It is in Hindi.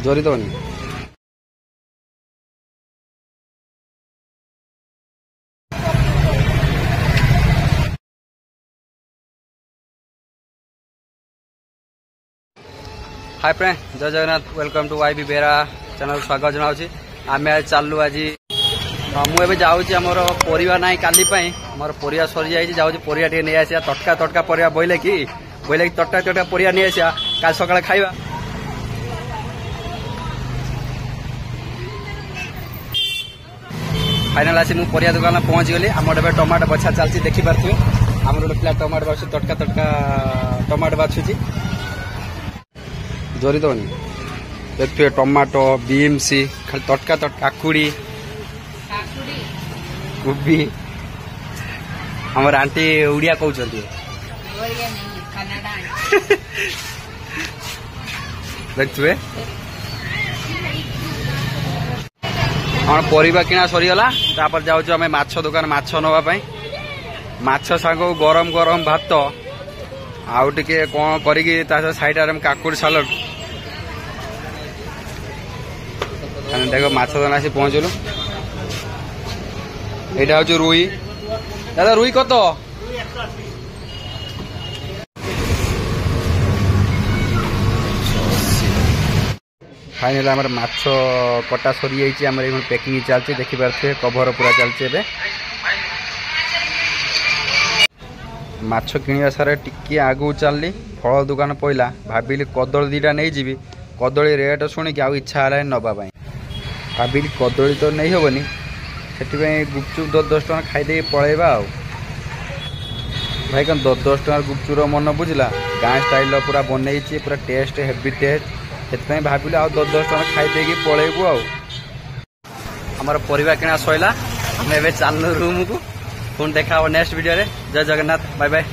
जोरी दबनी। हाय फ्रेंड, जय जगन्नाथ, वेलकम टू वाईबी बेरा चैनल स्वागत जनावि। आम आज चालू आज मुझे जाऊँगी आमर परिवा ना काली मोर परिवा सरी जाइए जाऊँगी परिवा टे नहीं आसा तटका तटका परिवा बोले कि तटका तटका परिवा नहीं आसा काल सकाଳେ खाइबा। फाइनाल आसी मुझे परिवा दुकान पहुंची गली। आम गोटे टमाटो बछा चलती देखी पारे आम गोटे पिला टमाटो बाछुची तटका तटका टमाटो बाछुची जोरी दबनी। देखिए टमाटो बीन्स खाली तटका तटका काकुड़ी कोबी हमर आंटी उड़िया कहते देखिए हम परिवा किना सरीगला। तापर जाऊँ आम माछ दुकान माछ नापी माछ सांग गरम गरम भात आउ टे कौन कर साइड आम काकुड़ी सालड देखो माछ दुकान आसी पहुंचलु। यहाँ हूँ रुई दादा रुई कत फाइनल आम माछ कटा सरी जाइए पैकिंग चलती देखी पारे कभर पूरा चलती। माछ किणवा सारे टिके आगू चलली फल दुकान पड़ा भाविली कदली दीटा नहीं जी कदली रेट शुणिक आउ इच्छा है नापी भाविली कदली तो नहीं हेनी से गुपचुप 10 टଙ୍କା खाईदे पलैबा आ भाई कौन 10 टଙ୍କା गुपचुप मन बुझला गाँ स्टाइल पूरा बनई पूरा टेस्ट हेवी टेस्ट से भाविली आ 10 टଙ୍କା खाईदे पलैबू आमर परिवा किना सैला आम ए चलू रूम को पुणी देखा नेक्स्ट वीडियो रे। जय जगन्नाथ, बाय बाय।